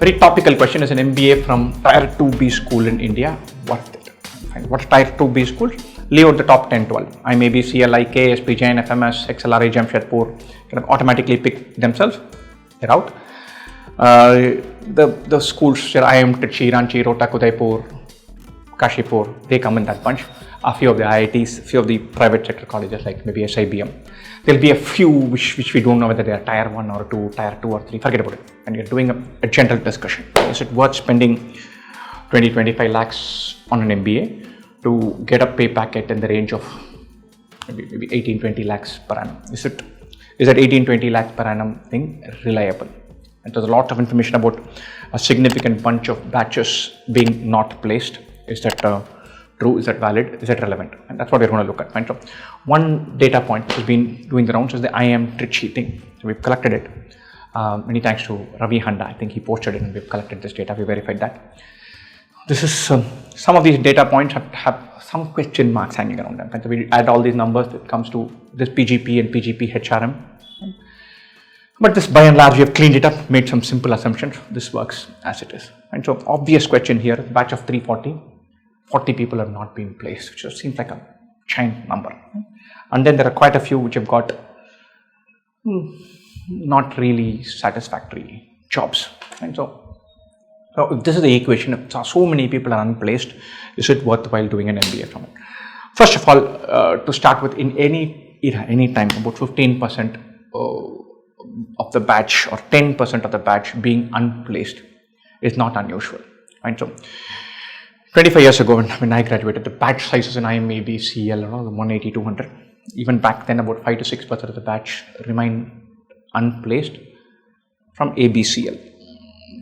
Very topical question is an MBA from Tier 2B school in India. Worth it? Fine. What's Tier 2B school? Leave out the top 10, 12. IMAB, CLIK, SP Jain, FMS, XLRA, Jamshedpur kind of automatically pick themselves. They're out. The schools, IIM, Trichy, Ranchi, Rohtak, Udaipur, Kashipur, they come in that bunch. A few of the IITs, few of the private sector colleges like maybe SIBM. There'll be a few which we don't know whether they are Tier 1 or 2, Tier 2 or 3, forget about it. And you're doing a general discussion. Is it worth spending 20-25 lakhs on an MBA to get a pay packet in the range of maybe 18-20 lakhs per annum? Is that 18-20 lakhs per annum thing reliable? And there's a lot of information about a significant bunch of batches being not placed. Is that true? Is that valid? Is that relevant? And that's what we're going to look at. Right? So one data point which has been doing the rounds is the IIM Trichy thing. So we've collected it. Many thanks to Ravi Handa. I think he posted it and we've collected this data. We verified that. This is some of these data points have some question marks hanging around them. And so we add all these numbers. It comes to this PGP and PGP HRM. But this by and large, we have cleaned it up, made some simple assumptions. This works as it is. And so obvious question here, batch of 340, 40 people have not been placed, which just seems like a giant number. And then there are quite a few which have got not really satisfactory jobs. And so if this is the equation, if so many people are unplaced, is it worthwhile doing an MBA from it? First of all, to start with, in any era, any time, about 15% of the batch or 10% of the batch being unplaced is not unusual. Right? So 25 years ago when I graduated, the batch sizes in IMAB, CL, 180, 200. Even back then, about 5 to 6% of the batch remained unplaced from ABCL.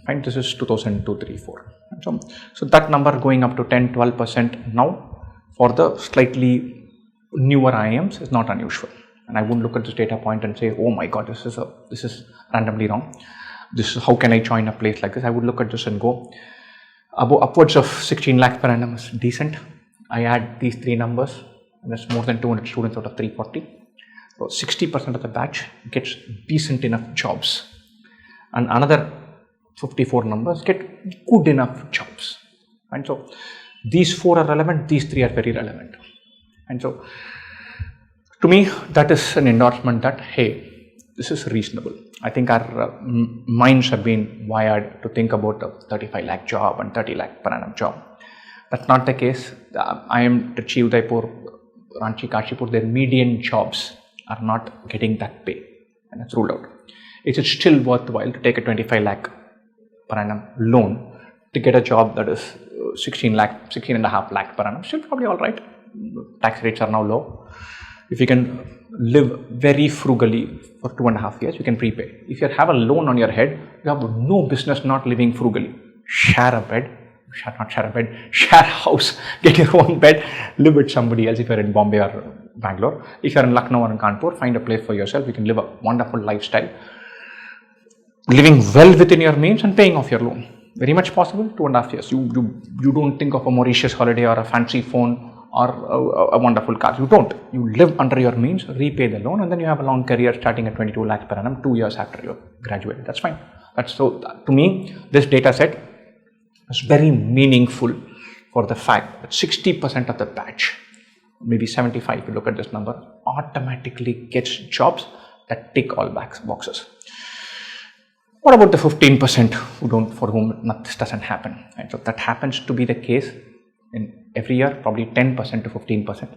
Right? This is 2002, 3, 4. So that number going up to 10, 12% now for the slightly newer IIMs is not unusual. And I wouldn't look at this data point and say, oh my God, this is randomly wrong. This is how can I join a place like this? I would look at this and go, upwards of 16 lakhs per annum is decent. I add these three numbers, and that's more than 200 students out of 340. So 60% of the batch gets decent enough jobs, and another 54 numbers get good enough jobs. And so these four are relevant, these three are very relevant. And so to me, that is an endorsement that, hey, this is reasonable. I think our minds have been wired to think about a 35 lakh job and 30 lakh per annum job. That's not the case. IIM Trichy, Udaipur, Ranchi, Kashipur, their median jobs are not getting that pay, and that's ruled out. Is it still worthwhile to take a 25 lakh per annum loan to get a job that is 16.5 lakh per annum? Still probably all right. Tax rates are now low. If you can live very frugally for 2.5 years, you can prepay. If you have a loan on your head, you have no business not living frugally. Share a bed, share a house, get your own bed, live with somebody else if you're in Bombay or Bangalore. If you're in Lucknow or in Kanpur, find a place for yourself. You can live a wonderful lifestyle, living well within your means and paying off your loan. Very much possible, 2.5 years. You don't think of a Mauritius holiday or a fancy phone or a wonderful car. You don't. You live under your means, repay the loan, and then you have a long career starting at 22 lakhs per annum 2 years after you graduated. That's fine. So to me, this data set is very meaningful for the fact that 60% of the batch, maybe 75 if you look at this number, automatically gets jobs that tick all boxes. What about the 15% for whom this doesn't happen? And so that happens to be the case in every year, probably 10% to 15%.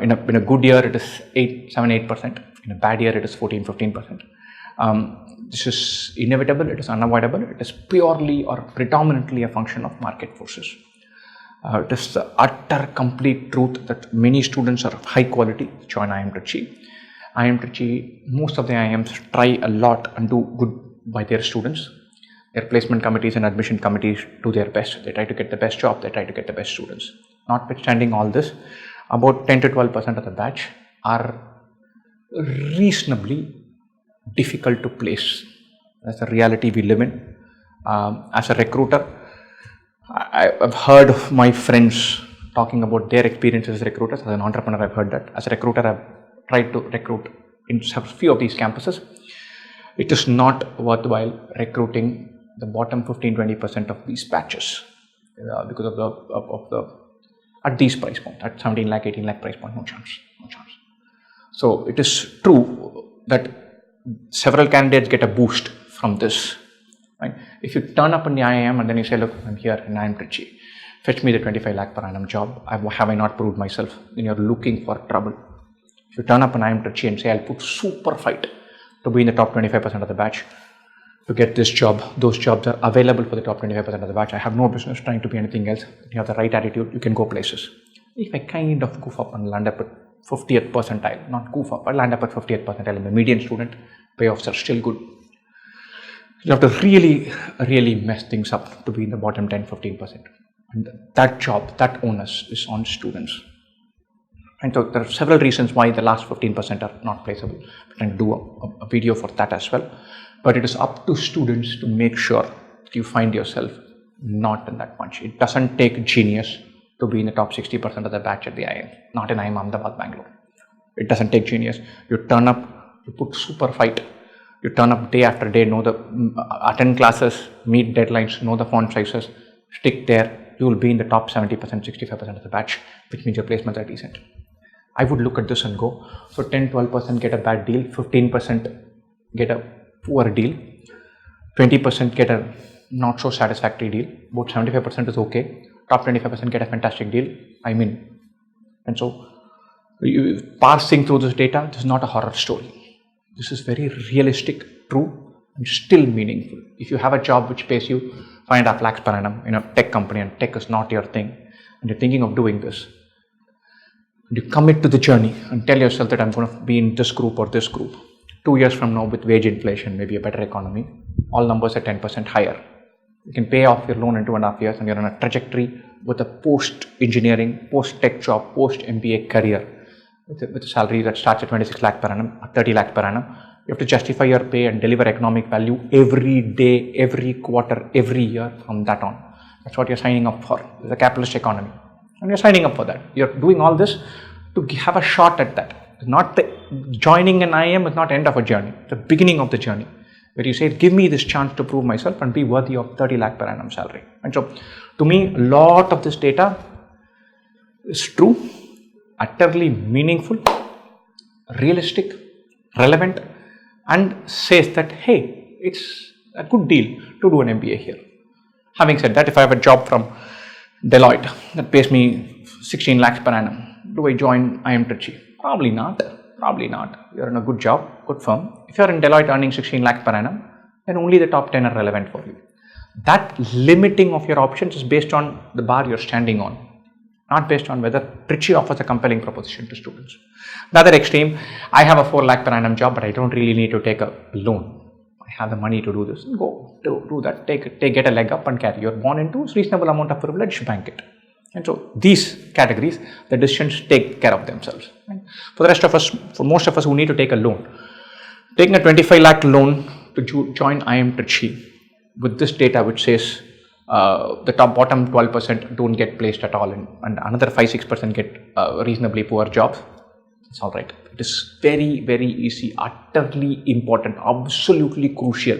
In a good year, it is 7-8%. In a bad year, it is 14-15%. This is inevitable. It is unavoidable. It is purely or predominantly a function of market forces. It is the utter complete truth that many students are of high quality join IIM Trichy. IIM Trichy, most of the IIMs try a lot and do good by their students. Their placement committees and admission committees do their best. They try to get the best job. They try to get the best students. Notwithstanding all this, about 10 to 12% of the batch are reasonably difficult to place. That's the reality we live in. As a recruiter, I've heard of my friends talking about their experiences as recruiters. As an entrepreneur, I've heard that. As a recruiter, I've tried to recruit in a few of these campuses. It is not worthwhile recruiting the bottom 15-20% of these batches because of the at these price point, at 17 lakh, 18 lakh price point, no chance. So it is true that several candidates get a boost from this. Right? If you turn up in the IIM and then you say, look, I'm here and I'm Trichy, fetch me the 25 lakh per annum job, have I not proved myself? Then you're looking for trouble. If you turn up and I'm Trichy and say, I'll put super fight to be in the top 25% of the batch to get this job, those jobs are available for the top 25% of the batch. I have no business trying to be anything else. If you have the right attitude, you can go places. If I kind of goof up and land up at 50th percentile, not goof up, I land up at 50th percentile. I'm a median student, payoffs are still good. You have to really mess things up to be in the bottom 10-15%. And that job, that onus is on students. And so there are several reasons why the last 15% are not placeable. We can do a video for that as well. But it is up to students to make sure that you find yourself not in that bunch. It doesn't take genius to be in the top 60% of the batch at the IIM, not in IIM Ahmedabad, Bangalore. It doesn't take genius. You turn up, you put super fight. You turn up day after day, attend classes, meet deadlines, know the font sizes, stick there. You will be in the top 70%, 65% of the batch, which means your placements are decent. I would look at this and go, so 10-12% get a bad deal, 15% get a poor deal, 20% get a not so satisfactory deal, about 75% is okay, top 25% get a fantastic deal. And so parsing through this data, this is not a horror story. This is very realistic, true, and still meaningful. If you have a job which pays you 5.5 lakhs per annum in a tech company and tech is not your thing, and you're thinking of doing this, and you commit to the journey and tell yourself that I'm going to be in this group or this group. 2 years from now, with wage inflation, maybe a better economy, all numbers are 10% higher. You can pay off your loan in 2.5 years and you're on a trajectory with a post-engineering, post-tech job, post-MBA career with a salary that starts at 26 lakh per annum or 30 lakh per annum. You have to justify your pay and deliver economic value every day, every quarter, every year from that on. That's what you're signing up for. It's a capitalist economy. And you're signing up for that. You're doing all this to have a shot at that. Joining an IIM is not the end of a journey. It's the beginning of the journey, where you say, give me this chance to prove myself and be worthy of 30 lakh per annum salary. And so, to me, a lot of this data is true, utterly meaningful, realistic, relevant, and says that, hey, it's a good deal to do an MBA here. Having said that, if I have a job from Deloitte that pays me 16 lakhs per annum, do I join IIM Trichy? Probably not. You're in a good job, good firm. If you're in Deloitte earning 16 lakhs per annum, then only the top 10 are relevant for you. That limiting of your options is based on the bar you're standing on, not based on whether Trichy offers a compelling proposition to students. The other extreme, I have a 4 lakh per annum job, but I don't really need to take a loan. I have the money to do this. Go do that. Get a leg up and carry. You're born into a reasonable amount of privilege, bank it. And so these categories, the decisions take care of themselves. Right? For the rest of us, for most of us who need to take a loan, taking a 25 lakh loan to join IIM Trichy with this data which says the bottom 12% don't get placed at all and another 5-6% get reasonably poor jobs, it's all right. It is very, very easy, utterly important, absolutely crucial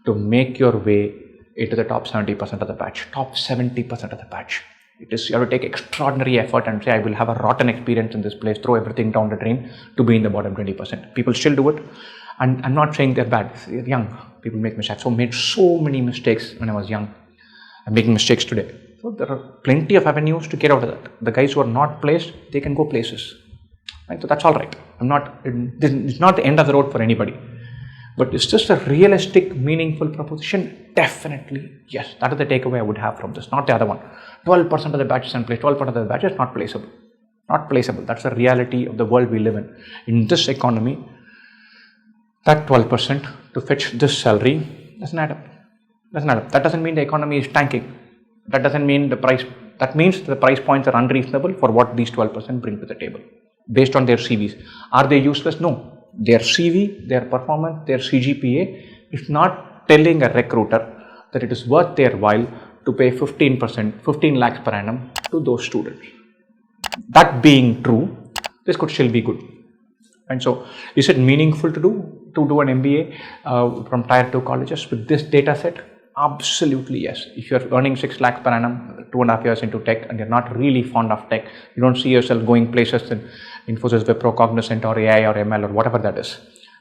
to make your way into the top 70% of the batch, top 70% of the batch. You have to take extraordinary effort and say, I will have a rotten experience in this place, throw everything down the drain to be in the bottom 20%. People still do it. And I'm not saying they're bad. They're young. People make mistakes. Made so many mistakes when I was young. I'm making mistakes today. So there are plenty of avenues to get out of that. The guys who are not placed, they can go places. Right? So that's all right. It's not the end of the road for anybody. But is this a realistic, meaningful proposition? Definitely, yes. That is the takeaway I would have from this, not the other one. 12% of the batch is unplaced, 12% of the batch is not placeable. Not placeable. That's the reality of the world we live in. In this economy, that 12% to fetch this salary doesn't add up. That doesn't mean the economy is tanking. That doesn't mean that means the price points are unreasonable for what these 12% bring to the table based on their CVs. Are they useless? No. Their CV, their performance, their CGPA is not telling a recruiter that it is worth their while to pay 15 lakhs per annum to those students. That being true, this could still be good. And so, is it meaningful to do an MBA from Tier 2 colleges with this data set? Absolutely yes. If you're earning 6 lakhs per annum, 2.5 years into tech, and you're not really fond of tech, you don't see yourself going places in Infosys, Wipro, Cognizant, or AI or ML or whatever that is.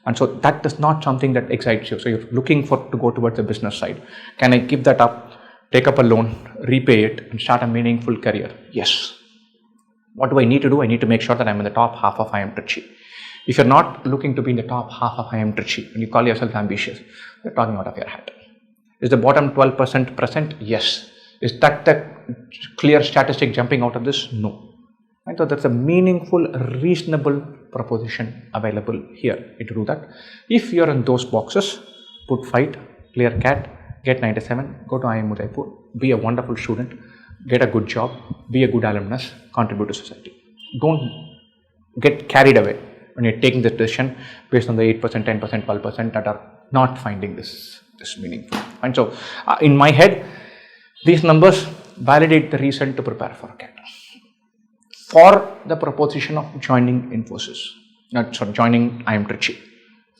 And so that is not something that excites you. So you're looking to go towards the business side. Can I give that up, take up a loan, repay it, and start a meaningful career? Yes. What do I need to do? I need to make sure that I'm in the top half of I am Trichy. If you're not looking to be in the top half of I am Trichy and you call yourself ambitious, you're talking out of your hat. Is the bottom 12% present? Yes. Is that the clear statistic jumping out of this? No. And so that's a meaningful, reasonable proposition available here to do that. If you're in those boxes, put fight, clear CAT, get 97, go to IIM Udaipur, be a wonderful student, get a good job, be a good alumnus, contribute to society. Don't get carried away when you're taking this decision based on the 8%, 10%, 12% that are not finding this meaningful. And so in my head, these numbers validate the reason to prepare for CAT. For the proposition of joining Infosys, joining IIM Trichy,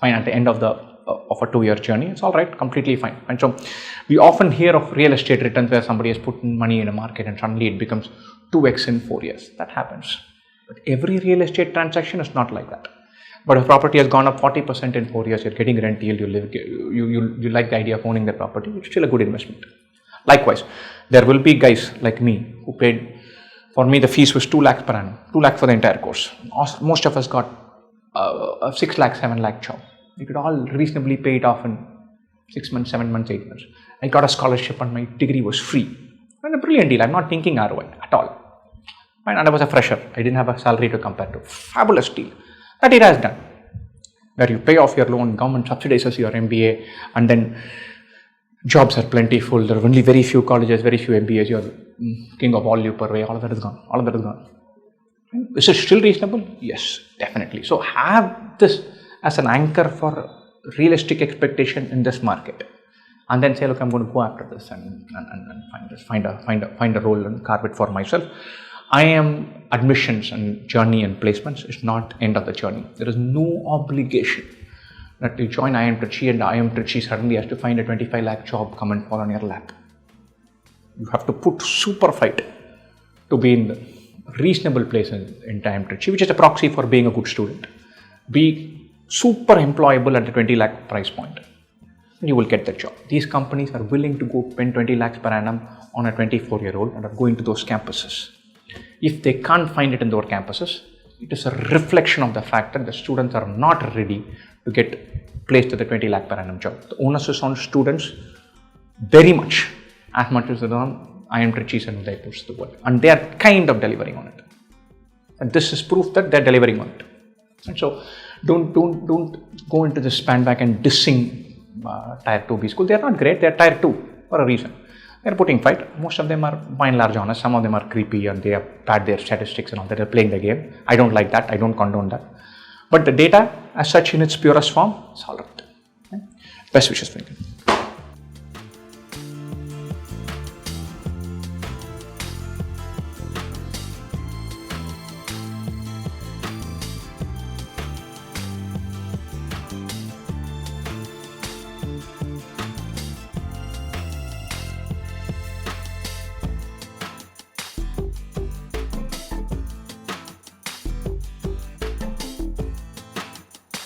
fine, at the end of a 2-year journey, it's all right, completely fine. And so we often hear of real estate returns where somebody has put money in a market and suddenly it becomes 2x in 4 years. That happens. But every real estate transaction is not like that. But if property has gone up 40% in 4 years, you're getting rent yield, you like the idea of owning the property, it's still a good investment. Likewise, there will be guys like me who paid, for me the fees was 2 lakhs per annum, 2 lakhs for the entire course. Most of us got a 6 lakh, 7 lakh job. We could all reasonably pay it off in 6 months, 7 months, 8 months. I got a scholarship and my degree was free. And a brilliant deal. I'm not thinking ROI at all. And I was a fresher. I didn't have a salary to compare to. Fabulous deal. That it has done. Where you pay off your loan, government subsidizes your MBA, and then jobs are plentiful. There are only very few colleges, very few MBAs. You're king of all you per way. All of that is gone. All of that is gone. Is it still reasonable? Yes, definitely. So have this as an anchor for realistic expectation in this market, and then say, look, I'm going to go after this and find a role and carve it for myself. IIM admissions and journey and placements is not end of the journey. There is no obligation that you join IIM Trichy and IIM Trichy suddenly has to find a 25 lakh job come and fall on your lap. You have to put super fight to be in the reasonable place in IIM Trichy, which is a proxy for being a good student. Be super employable at the 20 lakh price point. And you will get the job. These companies are willing to go spend 20 lakhs per annum on a 24-year-old and are going to those campuses. If they can't find it in those campuses, it is a reflection of the fact that the students are not ready to get placed at the 20 lakh per annum job. The onus is on students very much, as much as on IIM Trichy's and Udaipur's the world. And they are kind of delivering on it. And this is proof that they're delivering on it. And so don't go into this bandwagon and dissing Tier 2B school. They are not great. They are Tier 2 for a reason. They are putting fight. Most of them are by and large honest. Some of them are creepy and they have bad their statistics and all that. They are playing the game. I don't like that. I don't condone that. But the data as such in its purest form is all right. Okay? Best wishes for you.